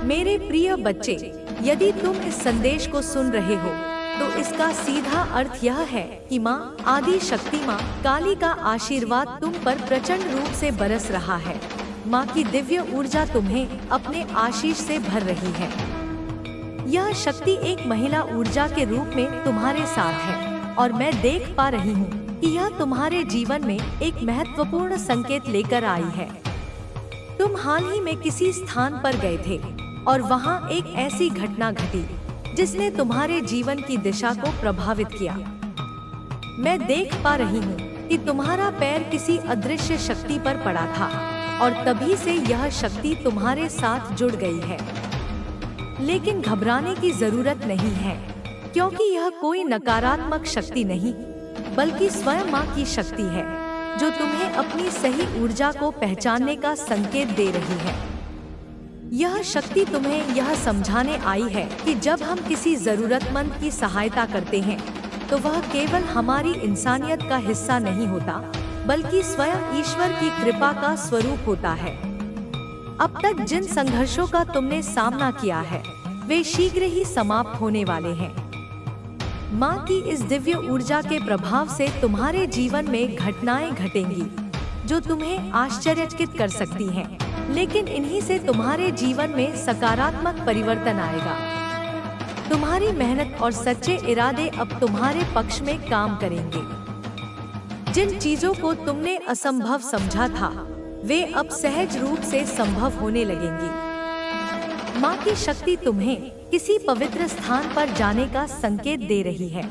मेरे प्रिय बच्चे, यदि तुम इस संदेश को सुन रहे हो तो इसका सीधा अर्थ यह है कि माँ आदि शक्ति माँ काली का आशीर्वाद तुम पर प्रचंड रूप से बरस रहा है। माँ की दिव्य ऊर्जा तुम्हें अपने आशीष से भर रही है। यह शक्ति एक महिला ऊर्जा के रूप में तुम्हारे साथ है और मैं देख पा रही हूँ कि यह तुम्हारे जीवन में एक महत्वपूर्ण संकेत लेकर आई है। तुम हाल ही में किसी स्थान पर गए थे और वहाँ एक ऐसी घटना घटी जिसने तुम्हारे जीवन की दिशा को प्रभावित किया। मैं देख पा रही हूँ कि तुम्हारा पैर किसी अदृश्य शक्ति पर पड़ा था और तभी से यह शक्ति तुम्हारे साथ जुड़ गई है। लेकिन घबराने की जरूरत नहीं है, क्योंकि यह कोई नकारात्मक शक्ति नहीं बल्कि स्वयं माँ की शक्ति है जो तुम्हें अपनी सही ऊर्जा को पहचानने का संकेत दे रही है। यह शक्ति तुम्हें यह समझाने आई है कि जब हम किसी जरूरतमंद की सहायता करते हैं तो वह केवल हमारी इंसानियत का हिस्सा नहीं होता बल्कि स्वयं ईश्वर की कृपा का स्वरूप होता है। अब तक जिन संघर्षों का तुमने सामना किया है वे शीघ्र ही समाप्त होने वाले हैं। माँ की इस दिव्य ऊर्जा के प्रभाव से तुम्हारे जीवन में घटनाएं घटेंगी जो तुम्हें आश्चर्यचकित कर सकती हैं, लेकिन इन्हीं से तुम्हारे जीवन में सकारात्मक परिवर्तन आएगा। तुम्हारी मेहनत और सच्चे इरादे अब तुम्हारे पक्ष में काम करेंगे। जिन चीजों को तुमने असंभव समझा था वे अब सहज रूप से संभव होने लगेंगी। माँ की शक्ति तुम्हें किसी पवित्र स्थान पर जाने का संकेत दे रही है।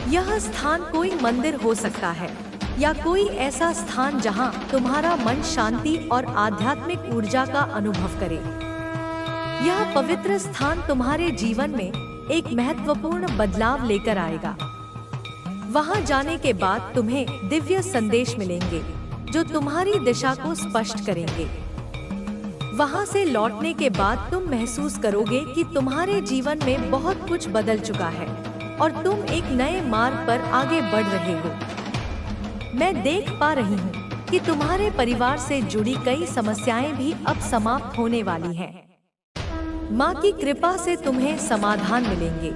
यह स्थान कोई मंदिर हो सकता है या कोई ऐसा स्थान जहां तुम्हारा मन शांति और आध्यात्मिक ऊर्जा का अनुभव करे। यह पवित्र स्थान तुम्हारे जीवन में एक महत्वपूर्ण बदलाव लेकर आएगा। वहां जाने के बाद तुम्हें दिव्य संदेश मिलेंगे जो तुम्हारी दिशा को स्पष्ट करेंगे। वहां से लौटने के बाद तुम महसूस करोगे कि तुम्हारे जीवन में बहुत कुछ बदल चुका है और तुम एक नए मार्ग पर आगे बढ़ रहे हो। मैं देख पा रही हूँ कि तुम्हारे परिवार से जुड़ी कई समस्याएं भी अब समाप्त होने वाली हैं। माँ की कृपा से तुम्हें समाधान मिलेंगे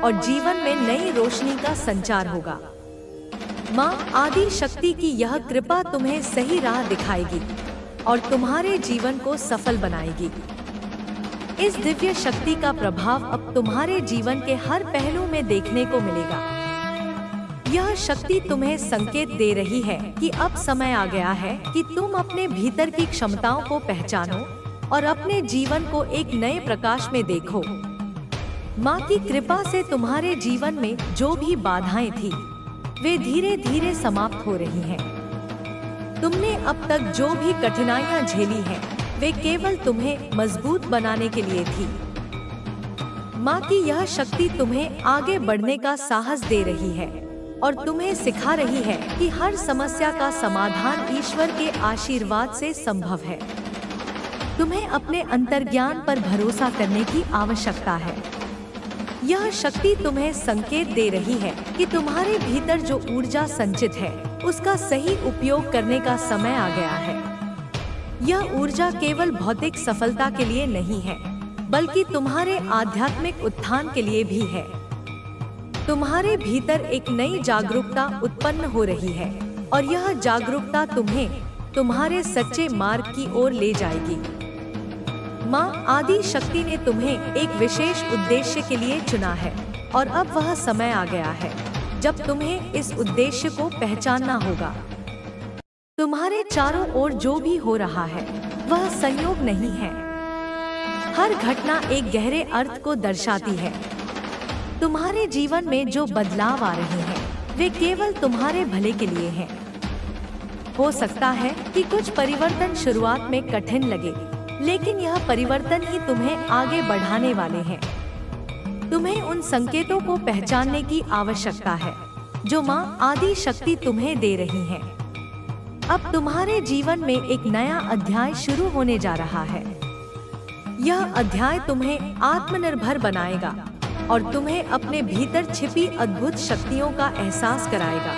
और जीवन में नई रोशनी का संचार होगा। माँ आदि शक्ति की यह कृपा तुम्हें सही राह दिखाएगी और तुम्हारे जीवन को सफल बनाएगी। इस दिव्य शक्ति का प्रभाव अब तुम्हारे जीवन के हर पहलू में देखने को मिलेगा। यह शक्ति तुम्हें संकेत दे रही है कि अब समय आ गया है कि तुम अपने भीतर की क्षमताओं को पहचानो और अपने जीवन को एक नए प्रकाश में देखो। माँ की कृपा से तुम्हारे जीवन में जो भी बाधाएं थी वे धीरे धीरे समाप्त हो रही हैं। तुमने अब तक जो भी कठिनाइयां झेली हैं वे केवल तुम्हें मजबूत बनाने के लिए थी। माँ की यह शक्ति तुम्हें आगे बढ़ने का साहस दे रही है और तुम्हें सिखा रही है कि हर समस्या का समाधान ईश्वर के आशीर्वाद से संभव है। तुम्हें अपने अंतर्ज्ञान पर भरोसा करने की आवश्यकता है। यह शक्ति तुम्हें संकेत दे रही है कि तुम्हारे भीतर जो ऊर्जा संचित है उसका सही उपयोग करने का समय आ गया है। यह ऊर्जा केवल भौतिक सफलता के लिए नहीं है बल्कि तुम्हारे आध्यात्मिक उत्थान के लिए भी है। तुम्हारे भीतर एक नई जागरूकता उत्पन्न हो रही है और यह जागरूकता तुम्हें तुम्हारे सच्चे मार्ग की ओर ले जाएगी। माँ आदि शक्ति ने तुम्हें एक विशेष उद्देश्य के लिए चुना है और अब वह समय आ गया है जब तुम्हें इस उद्देश्य को पहचानना होगा। तुम्हारे चारों ओर जो भी हो रहा है वह संयोग नहीं है। हर घटना एक गहरे अर्थ को दर्शाती है। तुम्हारे जीवन में जो बदलाव आ रहे हैं वे केवल तुम्हारे भले के लिए हैं। हो सकता है कि कुछ परिवर्तन शुरुआत में कठिन लगे, लेकिन यह परिवर्तन ही तुम्हें आगे बढ़ाने वाले हैं। तुम्हें उन संकेतों को पहचानने की आवश्यकता है जो माँ आदि शक्ति तुम्हें दे रही है। अब तुम्हारे जीवन में एक नया अध्याय शुरू होने जा रहा है। यह अध्याय तुम्हें आत्मनिर्भर बनाएगा और तुम्हें अपने भीतर छिपी अद्भुत शक्तियों का एहसास कराएगा।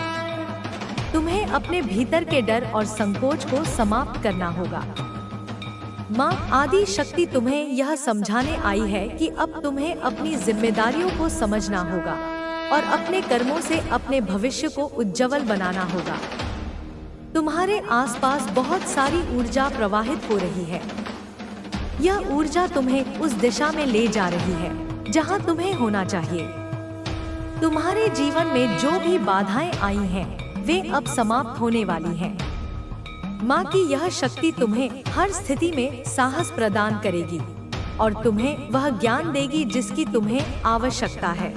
तुम्हें अपने भीतर के डर और संकोच को समाप्त करना होगा। माँ आदि शक्ति तुम्हें यह समझाने आई है कि अब तुम्हें अपनी जिम्मेदारियों को समझना होगा और अपने कर्मों से अपने भविष्य को उज्जवल बनाना होगा। तुम्हारे आसपास बहुत सारी ऊर्जा प्रवाहित हो रही है। यह ऊर्जा तुम्हें उस दिशा में ले जा रही है जहां तुम्हें होना चाहिए। तुम्हारे जीवन में जो भी बाधाएं आई हैं, वे अब समाप्त होने वाली हैं। माँ की यह शक्ति तुम्हें हर स्थिति में साहस प्रदान करेगी और तुम्हें वह ज्ञान देगी जिसकी तुम्हें आवश्यकता है।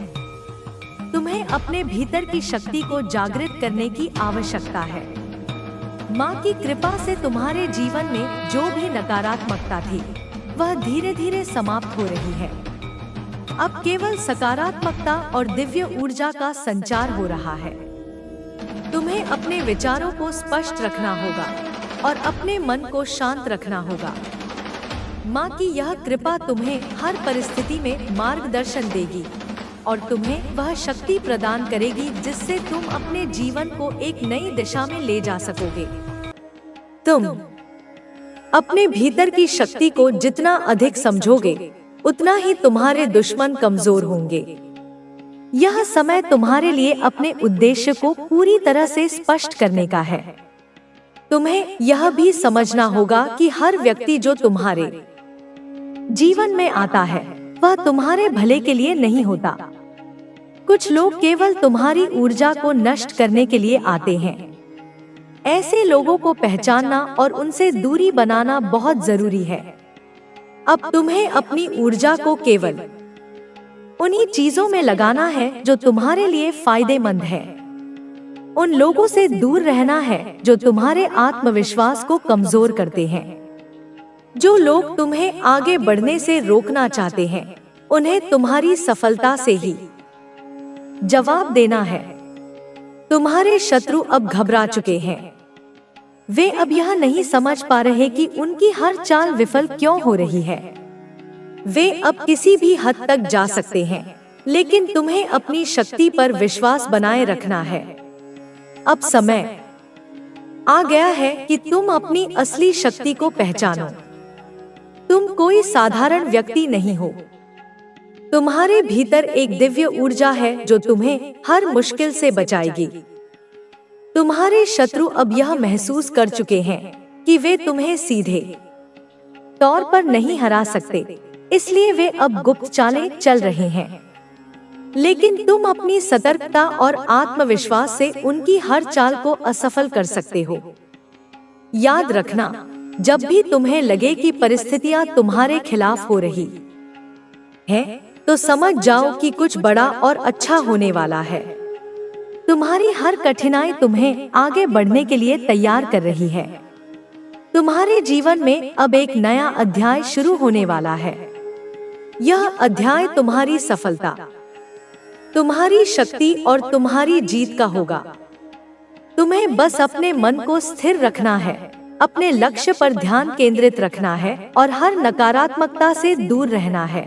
तुम्हें अपने भीतर की शक्ति को जागृत करने की आवश्यकता है। माँ की कृपा से तुम्हारे जीवन में जो भी नकारात्मकता थी, वह धीरे धीरे समाप्त हो रही है। अब केवल सकारात्मकता और दिव्य ऊर्जा का संचार हो रहा है। तुम्हें अपने विचारों को स्पष्ट रखना होगा और अपने मन को शांत रखना होगा। माँ की यह कृपा तुम्हें हर परिस्थिति में मार्गदर्शन देगी और तुम्हें वह शक्ति प्रदान करेगी जिससे तुम अपने जीवन को एक नई दिशा में ले जा सकोगे। तुम अपने भीतर की शक्ति को जितना अधिक समझोगे, उतना ही तुम्हारे दुश्मन कमजोर होंगे। यह समय तुम्हारे लिए अपने उद्देश्य को पूरी तरह से स्पष्ट करने का है। तुम्हें यह भी समझना होगा कि हर व्यक्ति जो तुम्हारे जीवन में आता है, वह तुम्हारे भले के लिए नहीं होता। कुछ लोग केवल तुम्हारी ऊर्जा को नष्ट करने के लिए आते हैं। ऐसे लोगों को पहचानना और उनसे दूरी बनाना बहुत जरूरी है। अब तुम्हें अपनी ऊर्जा को केवल उन्हीं चीजों में लगाना है जो तुम्हारे लिए फायदेमंद है। उन लोगों से दूर रहना है जो तुम्हारे आत्मविश्वास को कमजोर करते हैं। जो लोग तुम्हें आगे बढ़ने से रोकना चाहते हैं, उन्हें तुम्हारी सफलता से ही जवाब देना है। तुम्हारे शत्रु अब घबरा चुके हैं। वे अब यह नहीं समझ पा रहे कि उनकी हर चाल विफल क्यों हो रही है। वे अब किसी भी हद तक जा सकते हैं, लेकिन तुम्हें अपनी शक्ति पर विश्वास बनाए रखना है। अब समय आ गया है कि तुम अपनी असली शक्ति को पहचानो। तुम कोई साधारण व्यक्ति नहीं हो। तुम्हारे भीतर एक दिव्य ऊर्जा है जो तुम्हें हर मुश्किल से बचाएगी। तुम्हारे शत्रु अब यह महसूस कर चुके हैं कि वे तुम्हें सीधे तौर पर नहीं हरा सकते, इसलिए वे अब गुप्त चालें चल रहे हैं। लेकिन तुम अपनी सतर्कता और आत्मविश्वास से उनकी हर चाल को असफल कर सकते हो। याद रखना, जब भी तुम्हें लगे कि परिस्थितियां तुम्हारे खिलाफ हो रही हैं, तो समझ जाओ कि कुछ बड़ा और अच्छा होने वाला है। तुम्हारी हर कठिनाई तुम्हें आगे बढ़ने के लिए तैयार कर रही है। तुम्हारे जीवन में अब एक नया अध्याय शुरू होने वाला है। यह अध्याय तुम्हारी सफलता, तुम्हारी शक्ति और तुम्हारी जीत का होगा। तुम्हें बस अपने मन को स्थिर रखना है, अपने लक्ष्य पर ध्यान केंद्रित रखना है और हर नकारात्मकता से दूर रहना है।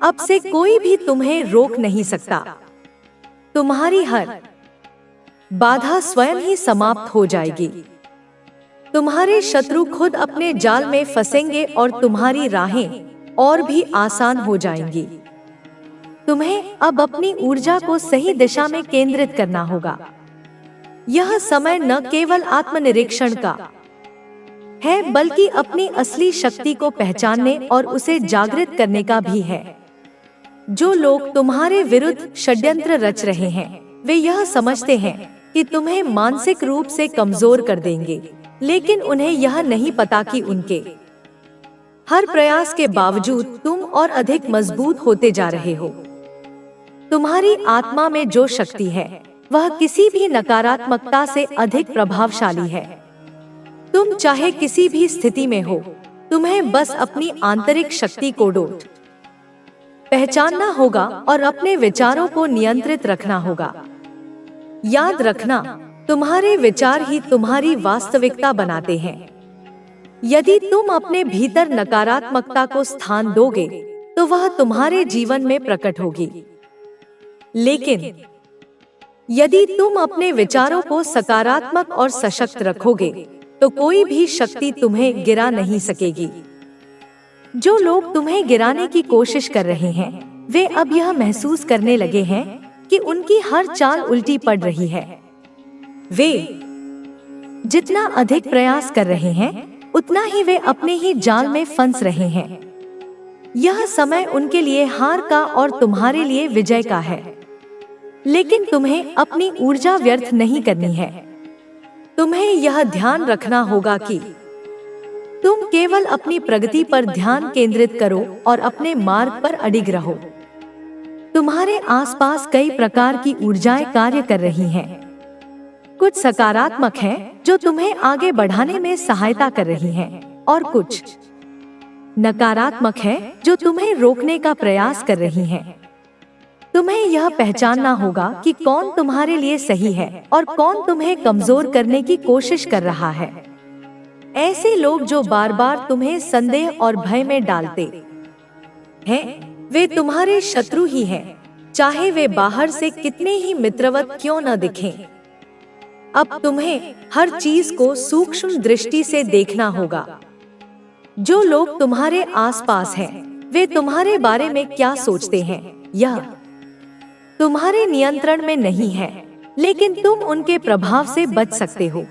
अब से कोई भी तुम्हें रोक नहीं सकता। तुम्हारी हर बाधा स्वयं ही समाप्त हो जाएगी। तुम्हारे शत्रु खुद अपने जाल में फंसेंगे और तुम्हारी राहें और भी आसान हो जाएंगी। तुम्हें अब अपनी ऊर्जा को सही दिशा में केंद्रित करना होगा। यह समय न केवल आत्मनिरीक्षण का है, बल्कि अपनी असली शक्ति को पहचानने और उसे जागृत करने का भी है। जो लोग तुम्हारे विरुद्ध षड्यंत्र रच रहे हैं, वे यह समझते हैं कि तुम्हें मानसिक रूप से कमजोर कर देंगे, लेकिन उन्हें यह नहीं पता कि उनके हर प्रयास के बावजूद तुम और अधिक मजबूत होते जा रहे हो। तुम्हारी आत्मा में जो शक्ति है, वह किसी भी नकारात्मकता से अधिक प्रभावशाली है। तुम चाहे किसी भी स्थिति में हो, तुम्हें बस अपनी आंतरिक शक्ति को डोट पहचानना होगा और अपने विचारों को नियंत्रित रखना होगा। याद रखना, तुम्हारे विचार ही तुम्हारी वास्तविकता बनाते हैं। यदि तुम अपने भीतर नकारात्मकता को स्थान दोगे, तो वह तुम्हारे जीवन में प्रकट होगी। लेकिन यदि तुम अपने विचारों को सकारात्मक और सशक्त रखोगे, तो कोई भी शक्ति तुम्हें गिरा नहीं सकेगी। जो लोग तुम्हें गिराने की कोशिश कर रहे हैं, वे अब यह महसूस करने लगे हैं कि उनकी हर चाल उल्टी पड़ रही है। वे जितना अधिक प्रयास कर रहे हैं, उतना ही वे अपने ही जाल में फंस रहे हैं। यह समय उनके लिए हार का और तुम्हारे लिए विजय का है। लेकिन तुम्हें अपनी ऊर्जा व्यर्थ नहीं करनी है। तुम्हें यह ध्यान रखना होगा कि तुम केवल अपनी प्रगति पर ध्यान केंद्रित करो और अपने मार्ग पर अडिग रहो। तुम्हारे आसपास कई प्रकार की ऊर्जाएं कार्य कर रही हैं। कुछ सकारात्मक हैं जो तुम्हें आगे बढ़ाने में सहायता कर रही हैं, और कुछ नकारात्मक हैं जो तुम्हें रोकने का प्रयास कर रही हैं। तुम्हें यह पहचानना होगा कि कौन तुम्हारे लिए सही है और कौन तुम्हें कमजोर करने की कोशिश कर रहा है। ऐसे लोग जो बार बार तुम्हें संदेह और भय में डालते हैं, वे तुम्हारे शत्रु ही हैं, चाहे वे बाहर से कितने ही मित्रवत क्यों न दिखें। अब तुम्हें हर चीज को सूक्ष्म दृष्टि से देखना होगा। जो लोग तुम्हारे आसपास हैं, वे तुम्हारे बारे में क्या सोचते हैं, यह तुम्हारे नियंत्रण में नहीं है, लेकिन तुम उनके प्रभाव से बच सकते हो।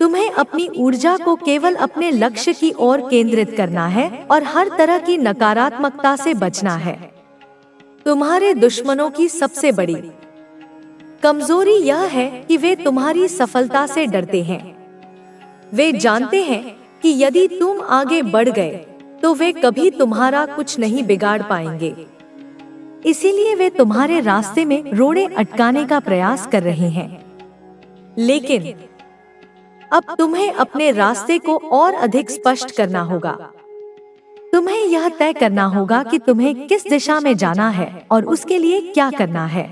तुम्हें अपनी ऊर्जा को केवल अपने लक्ष्य की ओर केंद्रित करना है और हर तरह की नकारात्मकता से बचना है। तुम्हारे दुश्मनों की सबसे बड़ी कमजोरी यह है कि वे तुम्हारी सफलता से डरते हैं। वे जानते हैं कि यदि तुम आगे बढ़ गए तो वे कभी तुम्हारा कुछ नहीं बिगाड़ पाएंगे। इसीलिए वे तुम्हारे रास्ते में रोड़े अटकाने का प्रयास कर रहे हैं। लेकिन अब तुम्हें अपने रास्ते को और अधिक स्पष्ट करना होगा। तुम्हें यह तय करना होगा कि तुम्हें किस दिशा में जाना है और उसके लिए क्या करना है।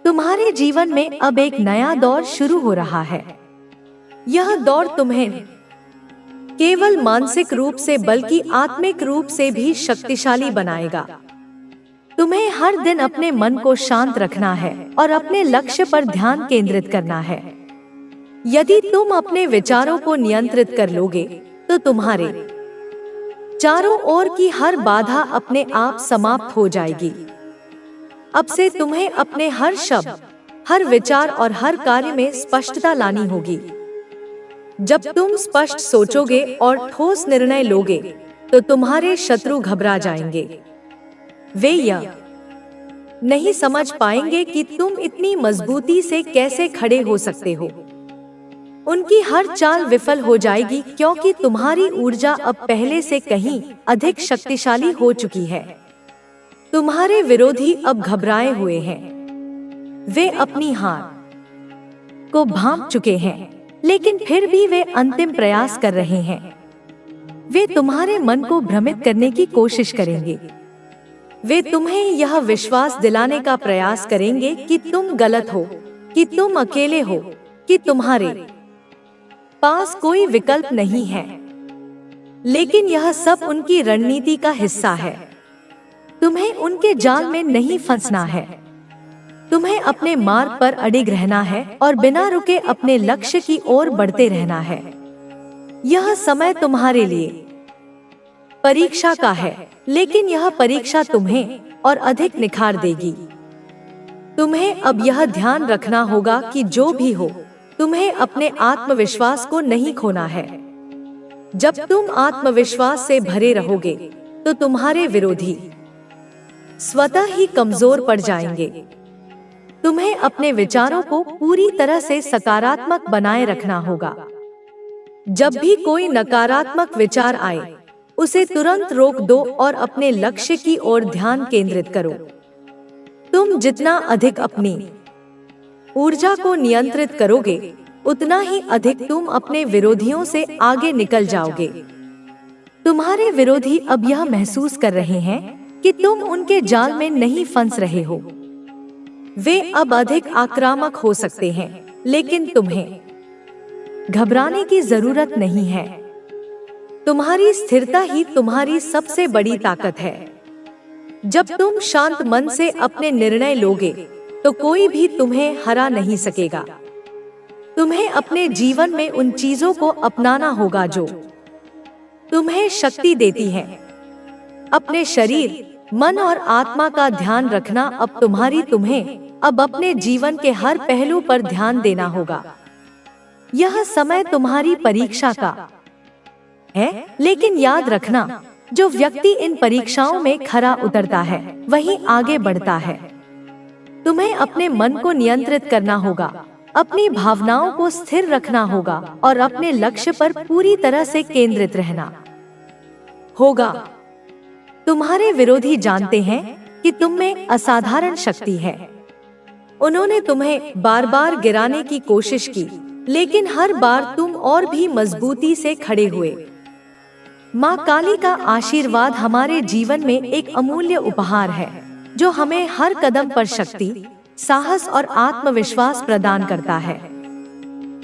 तुम्हारे जीवन में अब एक नया दौर शुरू हो रहा है। यह दौर तुम्हें केवल मानसिक रूप से बल्कि आत्मिक रूप से भी शक्तिशाली बनाएगा। तुम्हें हर दिन अपने मन को शांत रखना है और अपने लक्ष्य पर ध्यान केंद्रित करना है। यदि तुम अपने विचारों को नियंत्रित कर लोगे तो तुम्हारे चारों ओर की हर बाधा अपने आप समाप्त हो जाएगी। अब से तुम्हें अपने हर शब्द, हर विचार और हर कार्य में स्पष्टता लानी होगी। जब तुम स्पष्ट सोचोगे और ठोस निर्णय लोगे तो तुम्हारे शत्रु घबरा जाएंगे। वे यह नहीं समझ पाएंगे कि तुम इतनी मजबूती से कैसे खड़े हो सकते हो। उनकी हर चाल विफल हो जाएगी क्योंकि तुम्हारी ऊर्जा अब पहले से कहीं अधिक शक्तिशाली हो चुकी है। तुम्हारे विरोधी अब घबराए हुए हैं। वे अपनी हार को भांप चुके हैं, लेकिन फिर भी वे अंतिम प्रयास कर रहे हैं। वे तुम्हारे मन को भ्रमित करने की कोशिश करेंगे। वे तुम्हें यह विश्वास दिलाने का प्रयास करेंगे कि तुम गलत हो, कि तुम अकेले हो, कि तुम्हारे पास कोई विकल्प नहीं है। लेकिन यह सब उनकी रणनीति का हिस्सा है। तुम्हें उनके जाल में नहीं फंसना है। तुम्हें अपने मार्ग पर अडिग रहना है और बिना रुके अपने लक्ष्य की ओर बढ़ते रहना है। यह समय तुम्हारे लिए परीक्षा का है, लेकिन यह परीक्षा तुम्हें और अधिक निखार देगी। तुम्हें अब यह ध्यान रखना होगा कि जो भी हो, तुम्हें अपने आत्मविश्वास को नहीं खोना है। जब तुम आत्मविश्वास से भरे रहोगे तो तुम्हारे विरोधी स्वतः ही कमजोर पड़ जाएंगे। तुम्हें अपने विचारों को पूरी तरह से सकारात्मक बनाए रखना होगा। जब भी कोई नकारात्मक विचार आए, उसे तुरंत रोक दो और अपने लक्ष्य की ओर ध्यान केंद्रित करो। तुम जितना अधिक अपनी ऊर्जा को नियंत्रित करोगे, उतना ही अधिक तुम अपने विरोधियों से आगे निकल जाओगे। तुम्हारे विरोधी अब यह महसूस कर रहे हैं कि तुम उनके जाल में नहीं फंस रहे हो। वे अब अधिक आक्रामक हो सकते हैं, लेकिन तुम्हें घबराने की जरूरत नहीं है। तुम्हारी स्थिरता ही तुम्हारी सबसे बड़ी ताकत है। जब तुम शांत मन से अपने निर्णय लोगे, तो कोई भी तुम्हें हरा नहीं सकेगा। तुम्हें अपने जीवन में उन चीजों को अपनाना होगा जो तुम्हें शक्ति देती हैं। अपने शरीर, मन और आत्मा का ध्यान रखना तुम्हें अब अपने जीवन के हर पहलू पर ध्यान देना होगा। यह समय तुम्हारी परीक्षा का है, लेकिन याद रखना, जो व्यक्ति इन परीक्षाओं में खरा उतरता है वही आगे बढ़ता है। तुम्हें अपने मन को नियंत्रित करना होगा, अपनी भावनाओं को स्थिर रखना होगा और अपने लक्ष्य पर पूरी तरह से केंद्रित रहना होगा। तुम्हारे विरोधी जानते हैं कि तुम में असाधारण शक्ति है। उन्होंने तुम्हें बार बार गिराने की कोशिश की, लेकिन हर बार तुम और भी मजबूती से खड़े हुए। माँ काली का आशीर्वाद हमारे जीवन में एक अमूल्य उपहार है, जो हमें हर कदम पर शक्ति, साहस और आत्मविश्वास प्रदान करता है।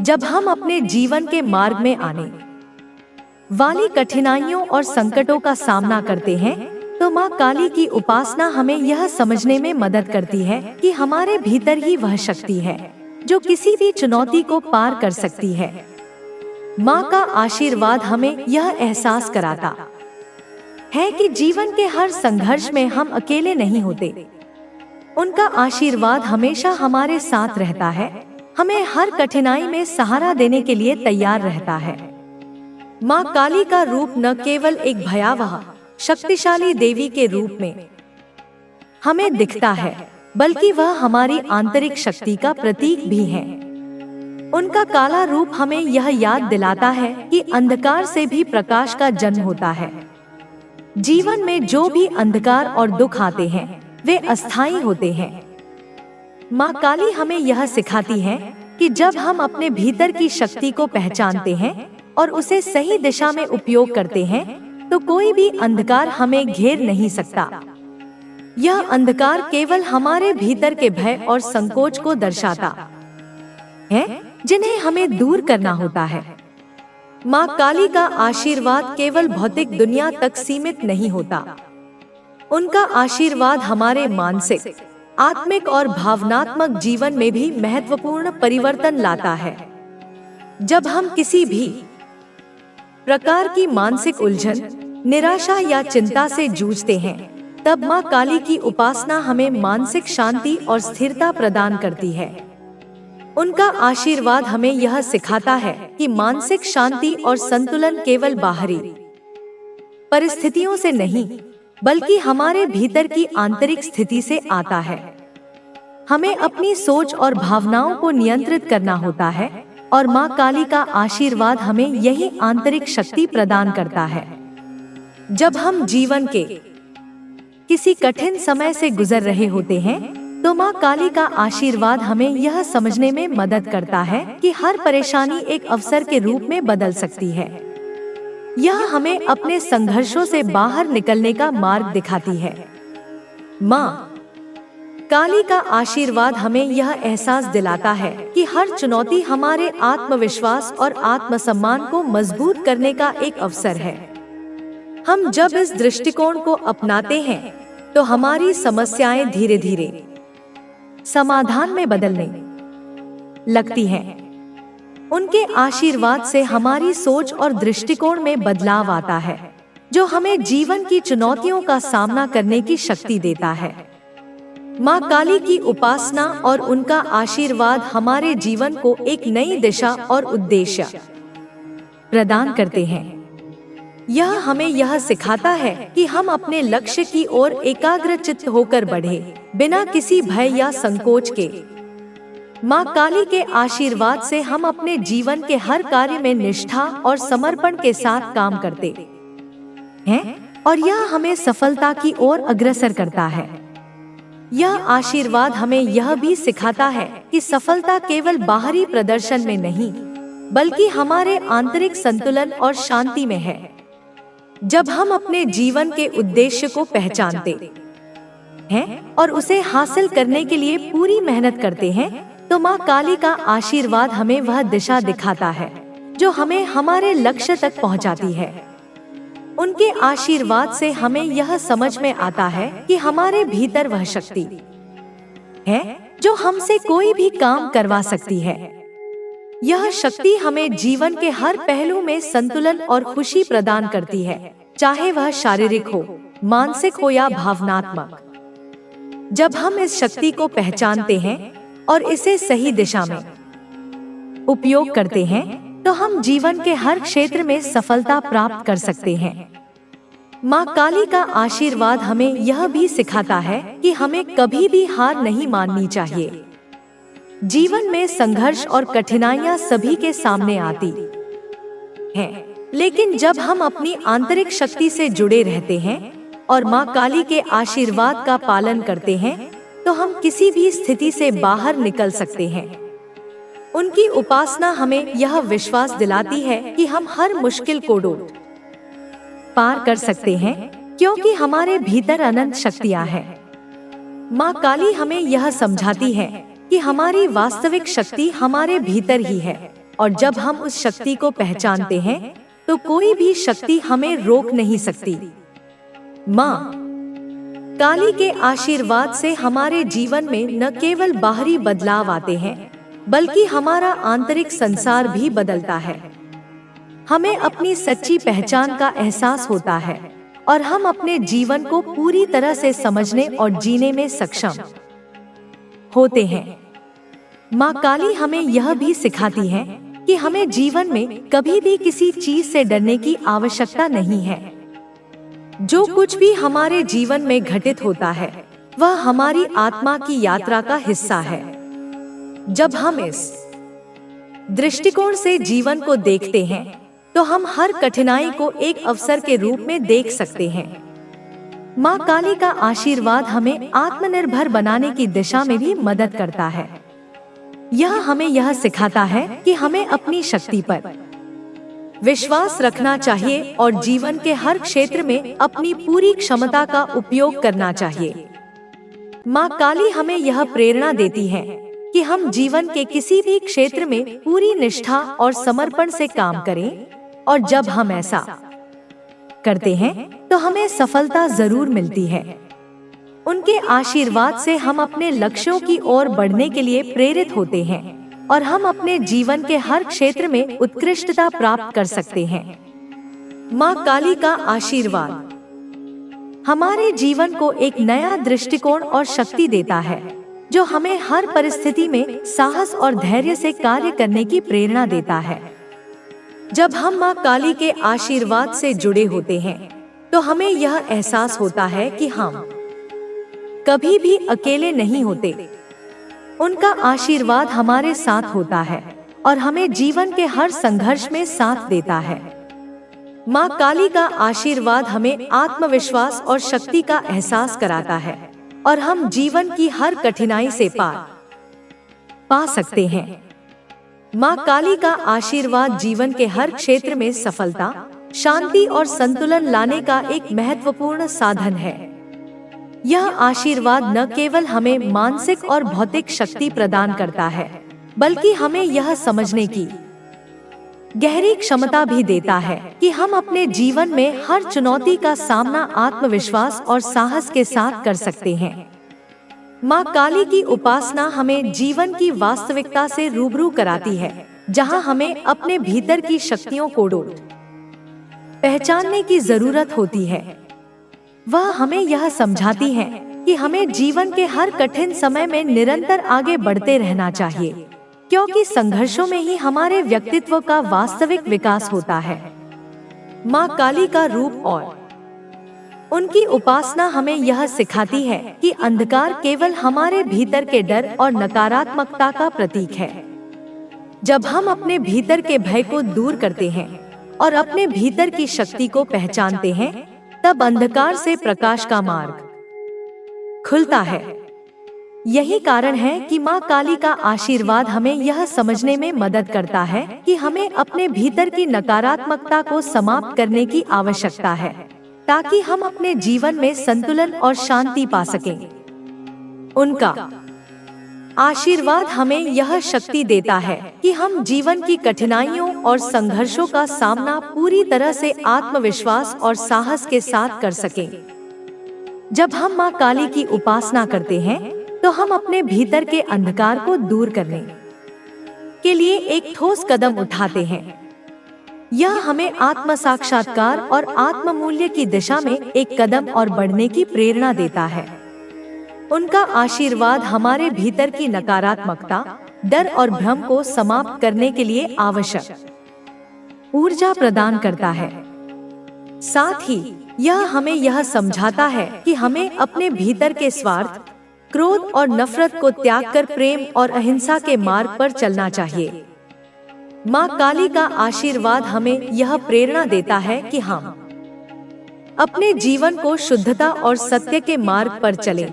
जब हम अपने जीवन के मार्ग में आने वाली कठिनाइयों और संकटों का सामना करते हैं, तो माँ काली की उपासना हमें यह समझने में मदद करती है कि हमारे भीतर ही वह शक्ति है जो किसी भी चुनौती को पार कर सकती है। माँ का आशीर्वाद हमें यह एहसास कराता है कि जीवन के हर संघर्ष में हम अकेले नहीं होते। उनका आशीर्वाद हमेशा हमारे साथ रहता है, हमें हर कठिनाई में सहारा देने के लिए तैयार रहता है। माँ काली का रूप न केवल एक भयावह शक्तिशाली देवी के रूप में हमें दिखता है, बल्कि वह हमारी आंतरिक शक्ति का प्रतीक भी है। उनका काला रूप हमें यह याद दिलाता है कि अंधकार से भी प्रकाश का जन्म होता है। जीवन में जो भी अंधकार और दुख आते हैं वे अस्थायी होते हैं। माँ काली हमें यह सिखाती है कि जब हम अपने भीतर की शक्ति को पहचानते हैं और उसे सही दिशा में उपयोग करते हैं, तो कोई भी अंधकार हमें घेर नहीं सकता। यह अंधकार केवल हमारे भीतर के भय और संकोच को दर्शाता है, जिन्हें हमें दूर करना होता है। माँ काली का आशीर्वाद केवल भौतिक दुनिया तक सीमित नहीं होता। उनका आशीर्वाद हमारे मानसिक, आत्मिक और भावनात्मक जीवन में भी महत्वपूर्ण परिवर्तन लाता है। जब हम किसी भी प्रकार की मानसिक उलझन, निराशा या चिंता से जूझते हैं, तब माँ काली की उपासना हमें मानसिक शांति और स्थिरता प्रदान करती है। उनका आशीर्वाद हमें यह सिखाता है कि मानसिक शांति और संतुलन केवल बाहरी परिस्थितियों से नहीं, बल्कि हमारे भीतर की आंतरिक स्थिति से आता है। हमें अपनी सोच और भावनाओं को नियंत्रित करना होता है, और माँ काली का आशीर्वाद हमें यही आंतरिक शक्ति प्रदान करता है। जब हम जीवन के किसी कठिन समय से गुजर रहे होते हैं, तो माँ काली का आशीर्वाद हमें यह समझने में मदद करता है कि हर परेशानी एक अवसर के रूप में बदल सकती है। यह हमें अपने संघर्षों से बाहर निकलने का मार्ग दिखाती है। माँ काली का आशीर्वाद हमें यह एहसास दिलाता है कि हर चुनौती हमारे आत्मविश्वास और आत्मसम्मान को मजबूत करने का एक अवसर है। हम जब इस दृष्टिकोण को अपनाते हैं, तो हमारी समस्याएं धीरे धीरे समाधान में बदलने लगती हैं। उनके आशीर्वाद से हमारी सोच और दृष्टिकोण में बदलाव आता है, जो हमें जीवन की चुनौतियों का सामना करने की शक्ति देता है। माँ काली की उपासना और उनका आशीर्वाद हमारे जीवन को एक नई दिशा और उद्देश्य प्रदान करते हैं। यह हमें यह सिखाता है कि हम अपने लक्ष्य की ओर एकाग्रचित्त होकर बढ़े, बिना किसी भय या संकोच के। माँ काली के आशीर्वाद से हम अपने जीवन के हर कार्य में निष्ठा और समर्पण के साथ काम करते हैं, और यह हमें सफलता की ओर अग्रसर करता है। यह आशीर्वाद हमें यह भी सिखाता है कि सफलता केवल बाहरी प्रदर्शन में नहीं, बल्कि हमारे आंतरिक संतुलन और शांति में है। जब हम अपने जीवन के उद्देश्य को पहचानते हैं और उसे हासिल करने के लिए पूरी मेहनत करते हैं, तो माँ काली का आशीर्वाद हमें वह दिशा दिखाता है जो हमें हमारे लक्ष्य तक पहुँचाती है। उनके आशीर्वाद से हमें यह समझ में आता है कि हमारे भीतर वह शक्ति है जो हमसे कोई भी काम करवा सकती है। यह शक्ति हमें जीवन के हर पहलू में संतुलन और खुशी प्रदान करती है, चाहे वह शारीरिक हो, मानसिक हो या भावनात्मक। जब हम इस शक्ति को पहचानते हैं और इसे सही दिशा में उपयोग करते हैं, तो हम जीवन के हर क्षेत्र में सफलता प्राप्त कर सकते हैं। माँ काली का आशीर्वाद हमें यह भी सिखाता है कि हमें कभी भी हार नहीं माननी चाहिए। जीवन में संघर्ष और कठिनाइयाँ सभी के सामने आती हैं, लेकिन जब हम अपनी आंतरिक शक्ति से जुड़े रहते हैं और माँ काली के आशीर्वाद का पालन करते हैं, तो हम किसी भी स्थिति से बाहर निकल सकते हैं। उनकी उपासना हमें यह विश्वास दिलाती है कि हम हर मुश्किल को पार कर सकते हैं, क्योंकि हमारे भीतर अनंत शक्तियाँ हैं। माँ काली हमें यह समझाती है कि हमारी वास्तविक शक्ति हमारे भीतर ही है, और जब हम उस शक्ति को पहचानते हैं, तो कोई भी शक्ति हमें रोक नहीं सकती। माँ काली के आशीर्वाद से हमारे जीवन में न केवल बाहरी बदलाव आते हैं, बल्कि हमारा आंतरिक संसार भी बदलता है। हमें अपनी सच्ची पहचान का एहसास होता है और हम अपने जीवन को पूरी तरह से समझने और जीने में सक्षम होते हैं। माँ काली हमें यह भी सिखाती है कि हमें जीवन में कभी भी किसी चीज से डरने की आवश्यकता नहीं है। जो कुछ भी हमारे जीवन में घटित होता है, वह हमारी आत्मा की यात्रा का हिस्सा है। जब हम इस दृष्टिकोण से जीवन को देखते हैं, तो हम हर कठिनाई को एक अवसर के रूप में देख सकते हैं। माँ काली का आशीर्वाद हमें आत्मनिर्भर बनाने की दिशा में भी मदद करता है। यह हमें यह सिखाता है कि हमें अपनी शक्ति पर विश्वास रखना चाहिए और जीवन के हर क्षेत्र में अपनी पूरी क्षमता का उपयोग करना चाहिए। माँ काली हमें यह प्रेरणा देती है कि हम जीवन के किसी भी क्षेत्र में पूरी निष्ठा और समर्पण से काम करें, और जब हम ऐसा करते हैं, तो हमें सफलता जरूर मिलती है। उनके आशीर्वाद से हम अपने लक्ष्यों की ओर बढ़ने के लिए प्रेरित होते हैं और हम अपने जीवन के हर क्षेत्र में उत्कृष्टता प्राप्त कर सकते हैं। माँ काली का आशीर्वाद हमारे जीवन को एक नया दृष्टिकोण और शक्ति देता है, जो हमें हर परिस्थिति में साहस और धैर्य से कार्य करने की प्रेरणा देता है। जब हम माँ काली के आशीर्वाद से जुड़े होते हैं, तो हमें यह एहसास होता है कि हम कभी भी अकेले नहीं होते। उनका आशीर्वाद हमारे साथ होता है और हमें जीवन के हर संघर्ष में साथ देता है। माँ काली का आशीर्वाद हमें आत्मविश्वास और शक्ति का एहसास कराता है और हम जीवन की हर कठिनाई से पार पा सकते हैं। माँ काली का आशीर्वाद जीवन के हर क्षेत्र में सफलता, शांति और संतुलन लाने का एक महत्वपूर्ण साधन है। यह आशीर्वाद न केवल हमें मानसिक और भौतिक शक्ति प्रदान करता है, बल्कि हमें यह समझने की गहरी क्षमता भी देता है कि हम अपने जीवन में हर चुनौती का सामना आत्मविश्वास और साहस के साथ कर सकते हैं। माँ काली की उपासना हमें जीवन की वास्तविकता से रूबरू कराती है, जहाँ हमें अपने भीतर की शक्तियों को पहचानने की जरूरत होती है। वह हमें यह समझाती है कि हमें जीवन के हर कठिन समय में निरंतर आगे बढ़ते रहना चाहिए, क्योंकि संघर्षों में ही हमारे व्यक्तित्व का वास्तविक विकास होता है। माँ काली का रूप और उनकी उपासना हमें यह सिखाती है कि अंधकार केवल हमारे भीतर के डर और नकारात्मकता का प्रतीक है। जब हम अपने भीतर के भय को दूर करते हैं और अपने भीतर की शक्ति को पहचानते हैं, तब अंधकार से प्रकाश का मार्ग खुलता है। यही कारण है कि माँ काली का आशीर्वाद हमें यह समझने में मदद करता है कि हमें अपने भीतर की नकारात्मकता को समाप्त करने की आवश्यकता है, ताकि हम अपने जीवन में संतुलन और शांति पा सकें। उनका आशीर्वाद हमें यह शक्ति देता है कि हम जीवन की कठिनाइयों और संघर्षों का सामना पूरी तरह से आत्मविश्वास और साहस के साथ कर सकें। जब हम माँ काली की उपासना करते हैं, तो हम अपने भीतर के अंधकार को दूर करने के लिए एक ठोस कदम उठाते हैं। यह हमें आत्म साक्षात्कार और आत्म मूल्य की दिशा में एक कदम और बढ़ने की प्रेरणा देता है। उनका आशीर्वाद हमारे भीतर की नकारात्मकता, डर और भ्रम को समाप्त करने के लिए आवश्यक ऊर्जा प्रदान करता है। साथ ही यह हमें यह समझाता है कि हमें अपने भीतर के स्वार्थ, क्रोध और नफरत को त्याग कर प्रेम और अहिंसा के मार्ग पर चलना चाहिए। माँ काली का आशीर्वाद हमें यह प्रेरणा देता है कि हम अपने जीवन को शुद्धता और सत्य के मार्ग पर चलें,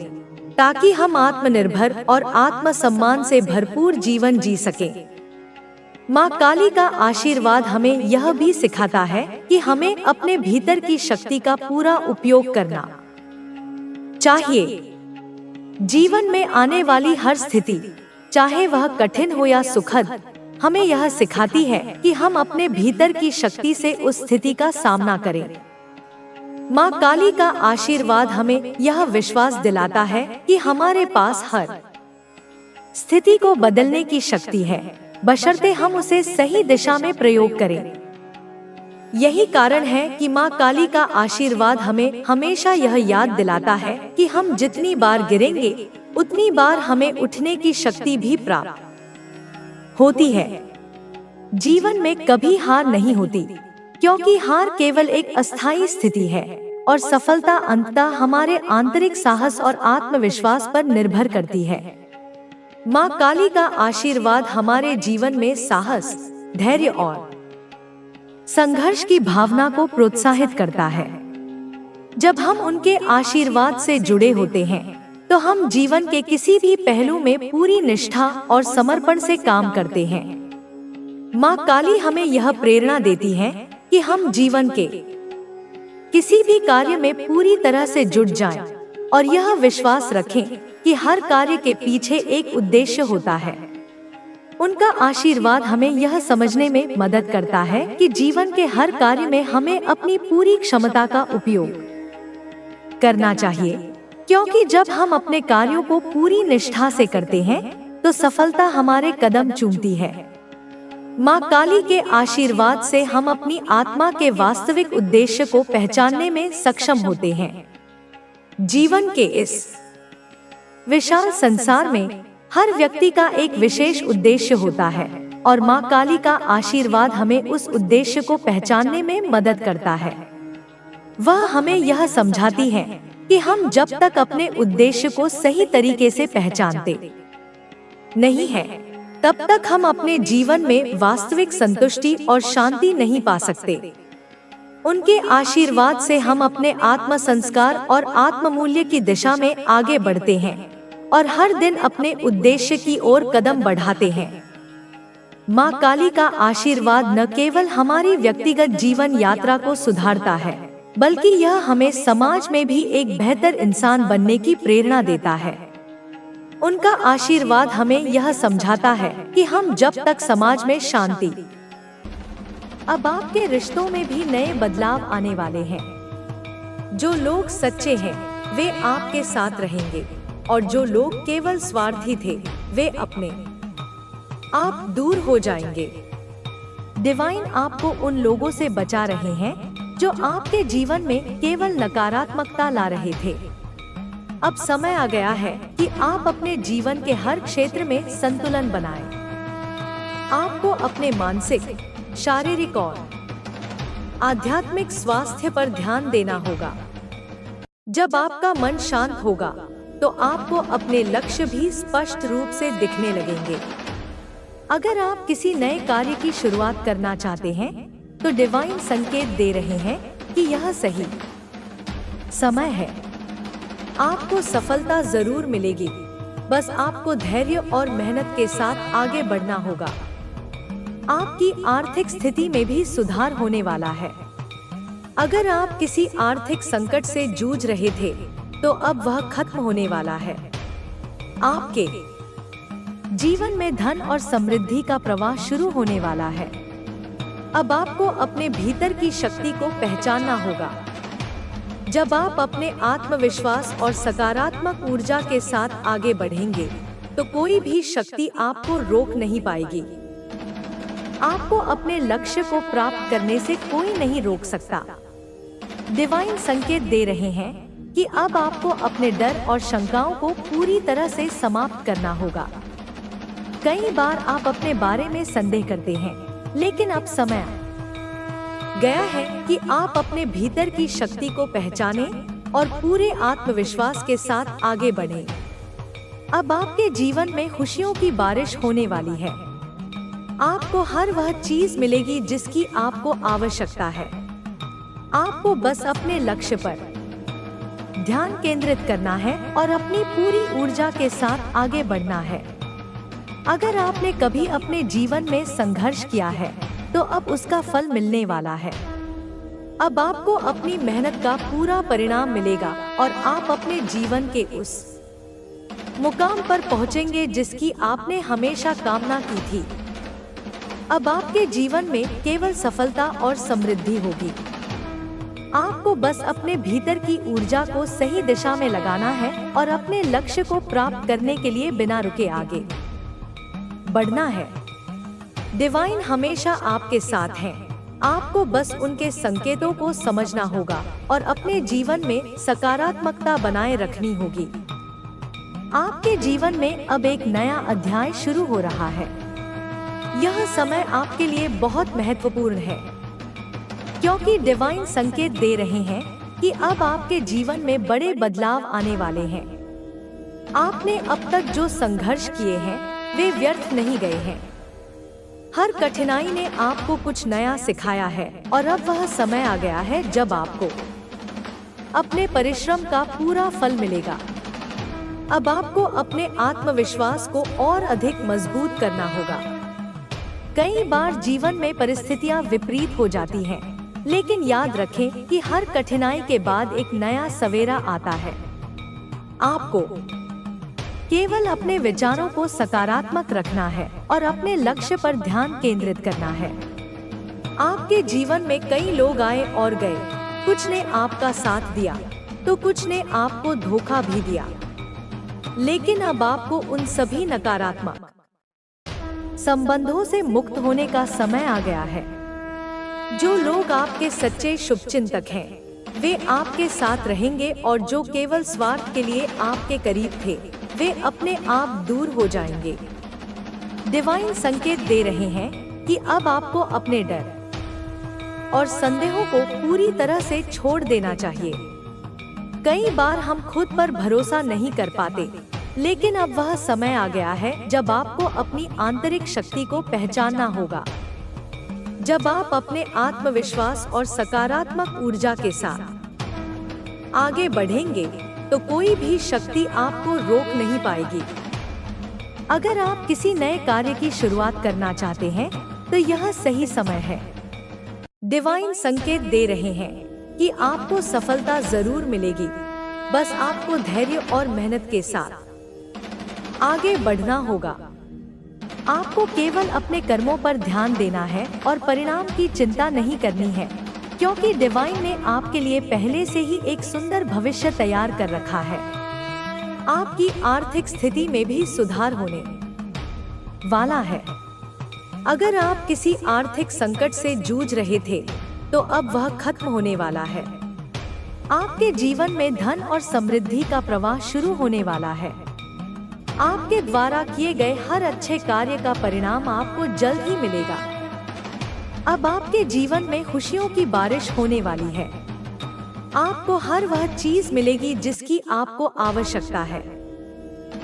ताकि हम आत्मनिर्भर और आत्मसम्मान से भरपूर जीवन जी सकें। माँ काली का आशीर्वाद हमें यह भी सिखाता है कि हमें अपने भीतर की शक्ति का पूरा उपयोग करना चाहिए। जीवन में आने वाली हर स्थिति, चाहे वह कठिन हो या सुखद, हमें यह सिखाती है कि हम अपने भीतर की शक्ति से उस स्थिति का सामना करें। माँ काली का आशीर्वाद हमें यह विश्वास दिलाता है कि हमारे पास हर स्थिति को बदलने की शक्ति है, बशर्ते हम उसे सही दिशा में प्रयोग करें। यही कारण है कि माँ काली का आशीर्वाद हमें हमेशा यह याद दिलाता है कि हम जितनी बार गिरेंगे, उतनी बार हमें उठने की शक्ति भी प्राप्त होती है। जीवन में कभी हार नहीं होती, क्योंकि हार केवल एक अस्थायी स्थिति है और सफलता अंततः हमारे आंतरिक साहस और आत्मविश्वास पर निर्भर करती है। माँ काली का आशीर्वाद हमारे जीवन में साहस, धैर्य और संघर्ष की भावना को प्रोत्साहित करता है। जब हम उनके आशीर्वाद से जुड़े होते हैं, तो हम जीवन के किसी भी पहलू में पूरी निष्ठा और समर्पण से काम करते हैं। माँ काली हमें यह प्रेरणा देती है कि हम जीवन के किसी भी कार्य में पूरी तरह से जुट जाएं और यह विश्वास रखें कि हर कार्य के पीछे एक उद्देश्य होता है। उनका आशीर्वाद हमें यह समझने में मदद करता है कि जीवन के हर कार्य में हमें अपनी पूरी क्षमता का उपयोग करना चाहिए, क्योंकि जब हम अपने कार्यों को पूरी निष्ठा से करते हैं, तो सफलता हमारे कदम चूमती है। माँ काली के आशीर्वाद से हम अपनी आत्मा के वास्तविक उद्देश्य को पहचानने में सक्षम होते हैं। जीवन के इस विशाल संसार में हर व्यक्ति का एक विशेष उद्देश्य होता है और माँ काली का आशीर्वाद हमें उस उद्देश्य को पहचानने में मदद करता है। वह हमें यह समझाती है कि हम जब तक अपने उद्देश्य को सही तरीके से पहचानते नहीं है, तब तक हम अपने जीवन में वास्तविक संतुष्टि और शांति नहीं पा सकते। उनके आशीर्वाद से हम अपने आत्म संस्कार और आत्म मूल्य की दिशा में आगे बढ़ते हैं और हर दिन अपने उद्देश्य की ओर कदम बढ़ाते हैं। माँ काली का आशीर्वाद न केवल हमारी व्यक्तिगत जीवन यात्रा को सुधारता है, बल्कि यह हमें समाज में भी एक बेहतर इंसान बनने की प्रेरणा देता है। उनका आशीर्वाद हमें यह समझाता है कि हम जब तक समाज में शांति, अब आपके रिश्तों में भी नए बदलाव आने वाले हैं। जो लोग सच्चे हैं, वे आपके साथ रहेंगे, और जो लोग केवल स्वार्थी थे, वे अपने आप दूर हो जाएंगे। डिवाइन आपको उन लोगों से बचा रहे हैं जो आपके जीवन में केवल नकारात्मकता ला रहे थे। अब समय आ गया है कि आप अपने जीवन के हर क्षेत्र में संतुलन बनाएं। आपको अपने मानसिक, शारीरिक और आध्यात्मिक स्वास्थ्य पर ध्यान देना होगा। जब आपका मन शांत होगा, तो आपको अपने लक्ष्य भी स्पष्ट रूप से दिखने लगेंगे। अगर आप किसी नए कार्य की शुरुआत करना चाहते हैं, तो डिवाइन संकेत दे रहे हैं कि यह सही समय है। आपको सफलता जरूर मिलेगी, बस आपको धैर्य और मेहनत के साथ आगे बढ़ना होगा। आपकी आर्थिक स्थिति में भी सुधार होने वाला है। अगर आप किसी आर्थिक संकट से जूझ रहे थे, तो अब वह खत्म होने वाला है। आपके जीवन में धन और समृद्धि का प्रवाह शुरू होने वाला है। अब आपको अपने भीतर की शक्ति को पहचानना होगा। जब आप अपने आत्मविश्वास और सकारात्मक ऊर्जा के साथ आगे बढ़ेंगे, तो कोई भी शक्ति आपको रोक नहीं पाएगी। आपको अपने लक्ष्य को प्राप्त करने से कोई नहीं रोक सकता। डिवाइन संकेत दे रहे हैं कि अब आपको अपने डर और शंकाओं को पूरी तरह से समाप्त करना होगा। कई बार आप अपने बारे में संदेह करते हैं, लेकिन अब समय गया है कि आप अपने भीतर की शक्ति को पहचानें और पूरे आत्मविश्वास के साथ आगे बढ़ें। अब आपके जीवन में खुशियों की बारिश होने वाली है। आपको हर वह चीज मिलेगी जिसकी आपको आवश्यकता है। आपको बस अपने लक्ष्य पर ध्यान केंद्रित करना है और अपनी पूरी ऊर्जा के साथ आगे बढ़ना है। अगर आपने कभी अपने जीवन में संघर्ष किया है, तो अब उसका फल मिलने वाला है। अब आपको अपनी मेहनत का पूरा परिणाम मिलेगा और आप अपने जीवन के उस मुकाम पर पहुंचेंगे जिसकी आपने हमेशा कामना की थी। अब आपके जीवन में केवल सफलता और समृद्धि होगी। आपको बस अपने भीतर की ऊर्जा को सही दिशा में लगाना है और अपने लक्ष्य को प्राप्त करने के लिए बिना रुके आगे बढ़ना है। डिवाइन हमेशा आपके साथ हैं। आपको बस उनके संकेतों को समझना होगा और अपने जीवन में सकारात्मकता बनाए रखनी होगी। आपके जीवन में अब एक नया अध्याय शुरू हो रहा है। यह समय आपके लिए बहुत महत्वपूर्ण है, क्योंकि डिवाइन संकेत दे रहे हैं कि अब आपके जीवन में बड़े बदलाव आने वाले हैं। आपने अब तक जो संघर्ष किए हैं, वे व्यर्थ नहीं गए हैं। हर कठिनाई ने आपको कुछ नया सिखाया है और अब वह समय आ गया है जब आपको अपने परिश्रम का पूरा फल मिलेगा। अब आपको अपने आत्मविश्वास को और अधिक मजबूत करना होगा। कई बार जीवन में परिस्थितियां विपरीत हो जाती हैं, लेकिन याद रखें कि हर कठिनाई के बाद एक नया सवेरा आता है। आपको केवल अपने विचारों को सकारात्मक रखना है और अपने लक्ष्य पर ध्यान केंद्रित करना है। आपके जीवन में कई लोग आए और गए। कुछ ने आपका साथ दिया, तो कुछ ने आपको धोखा भी दिया। लेकिन अब आपको उन सभी नकारात्मक संबंधों से मुक्त होने का समय आ गया है। जो लोग आपके सच्चे शुभचिंतक हैं, वे आपके साथ रहेंगे और जो केवल स्वार्थ के लिए आपके करीब थे, वे अपने आप दूर हो जाएंगे। डिवाइन संकेत दे रहे हैं कि अब आपको अपने डर और संदेहों को पूरी तरह से छोड़ देना चाहिए। कई बार हम खुद पर भरोसा नहीं कर पाते, लेकिन अब वह समय आ गया है जब आपको अपनी आंतरिक शक्ति को पहचानना होगा। जब आप अपने आत्मविश्वास और सकारात्मक ऊर्जा के साथ आगे बढ़ेंगे, तो कोई भी शक्ति आपको रोक नहीं पाएगी। अगर आप किसी नए कार्य की शुरुआत करना चाहते हैं, तो यह सही समय है। डिवाइन संकेत दे रहे हैं कि आपको सफलता जरूर मिलेगी। बस आपको धैर्य और मेहनत के साथ आगे बढ़ना होगा। आपको केवल अपने कर्मों पर ध्यान देना है और परिणाम की चिंता नहीं करनी है, क्योंकि डिवाइन ने आपके लिए पहले से ही एक सुंदर भविष्य तैयार कर रखा है। आपकी आर्थिक स्थिति में भी सुधार होने वाला है। अगर आप किसी आर्थिक संकट से जूझ रहे थे, तो अब वह खत्म होने वाला है। आपके जीवन में धन और समृद्धि का प्रवाह शुरू होने वाला है। आपके द्वारा किए गए हर अच्छे कार्य का परिणाम आपको जल्द ही मिलेगा। अब आपके जीवन में खुशियों की बारिश होने वाली है। आपको हर वह चीज मिलेगी जिसकी आपको आवश्यकता है।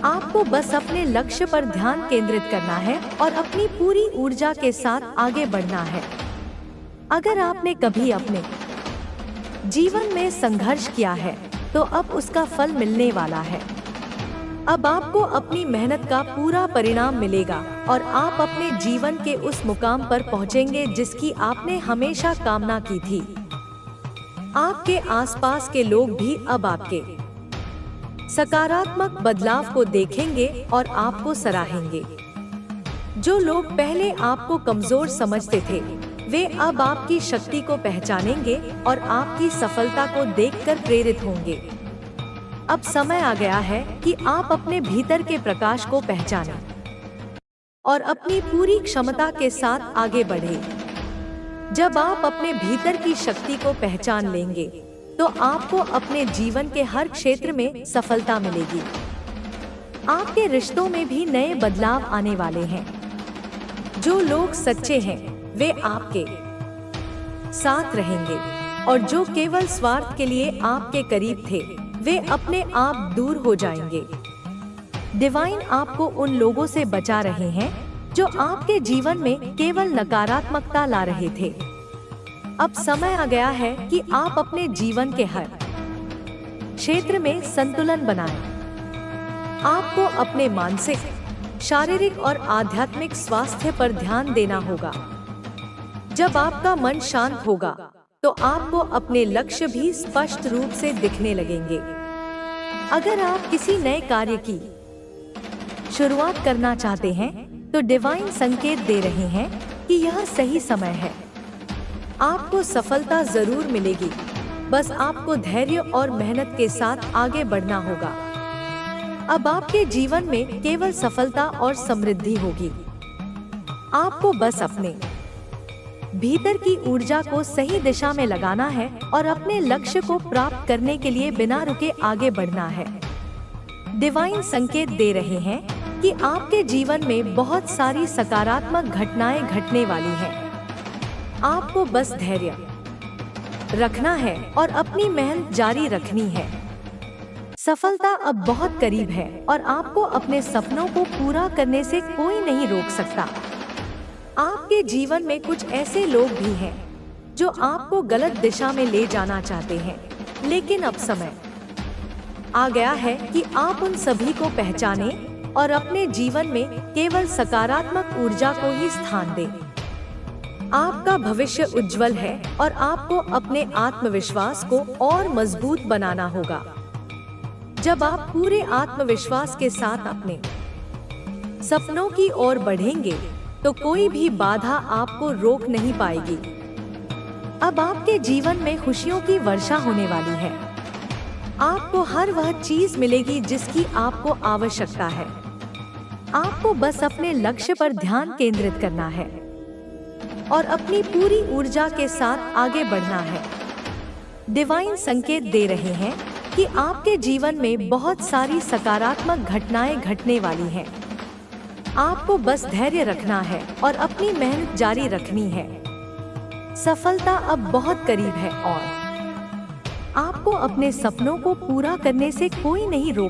आपको बस अपने लक्ष्य पर ध्यान केंद्रित करना है और अपनी पूरी ऊर्जा के साथ आगे बढ़ना है। अगर आपने कभी अपने जीवन में संघर्ष किया है, तो अब उसका फल मिलने वाला है। अब आपको अपनी मेहनत का पूरा परिणाम मिलेगा और आप अपने जीवन के उस मुकाम पर पहुंचेंगे जिसकी आपने हमेशा कामना की थी। आपके आसपास के लोग भी अब आपके सकारात्मक बदलाव को देखेंगे और आपको सराहेंगे। जो लोग पहले आपको कमजोर समझते थे, वे अब आपकी शक्ति को पहचानेंगे और आपकी सफलता को देखकर प्रेरित होंगे। अब समय आ गया है कि आप अपने भीतर के प्रकाश को पहचानें। और अपनी पूरी क्षमता के साथ आगे बढ़े। जब आप अपने भीतर की शक्ति को पहचान लेंगे, तो आपको अपने जीवन के हर क्षेत्र में सफलता मिलेगी। आपके रिश्तों में भी नए बदलाव आने वाले हैं। जो लोग सच्चे हैं, वे आपके साथ रहेंगे, और जो केवल स्वार्थ के लिए आपके करीब थे, वे अपने आप दूर हो जाएंगे। डिवाइन आपको उन लोगों से बचा रहे हैं जो आपके जीवन में केवल नकारात्मकता ला रहे थे। अब समय आ गया है कि आप अपने जीवन के हर क्षेत्र में संतुलन बनाएं। आपको अपने मानसिक, शारीरिक और आध्यात्मिक स्वास्थ्य पर ध्यान देना होगा। जब आपका मन शांत होगा, तो आपको अपने लक्ष्य भी स्पष्ट रूप से दिखने लगेंगे। अगर आप किसी नए कार्य की शुरुआत करना चाहते हैं, तो डिवाइन संकेत दे रहे हैं कि यह सही समय है। आपको सफलता जरूर मिलेगी, बस आपको धैर्य और मेहनत के साथ आगे बढ़ना होगा। अब आपके जीवन में केवल सफलता और समृद्धि होगी। आपको बस अपने भीतर की ऊर्जा को सही दिशा में लगाना है और अपने लक्ष्य को प्राप्त करने के लिए बिना रुके आगे बढ़ना है। डिवाइन संकेत दे रहे हैं कि आपके जीवन में बहुत सारी सकारात्मक घटनाएं घटने वाली हैं। आपको बस धैर्य रखना है और अपनी मेहनत जारी रखनी है। सफलता अब बहुत करीब है और आपको अपने सपनों को पूरा करने से कोई नहीं रोक सकता। आपके जीवन में कुछ ऐसे लोग भी हैं जो आपको गलत दिशा में ले जाना चाहते हैं, लेकिन अब समय आ गया है कि आप उन सभी को पहचानें और अपने जीवन में केवल सकारात्मक ऊर्जा को ही स्थान दें। आपका भविष्य उज्जवल है और आपको अपने आत्मविश्वास को और मजबूत बनाना होगा। जब आप पूरे आत्मविश्वास के साथ अपने सपनों की ओर बढ़ेंगे, तो कोई भी बाधा आपको रोक नहीं पाएगी। अब आपके जीवन में खुशियों की वर्षा होने वाली है। आपको हर वह चीज मिलेगी जिसकी आपको आवश्यकता है। आपको बस अपने लक्ष्य पर ध्यान केंद्रित करना है और अपनी पूरी ऊर्जा के साथ आगे बढ़ना है। डिवाइन संकेत दे रहे हैं कि आपके जीवन में बहुत सारी सकारात्मक घटनाएं घटने वाली हैं। आपको बस धैर्य रखना है और अपनी मेहनत जारी रखनी है। सफलता अब बहुत करीब है और आपको अपने सपनों को पूरा करने से कोई नहीं रोक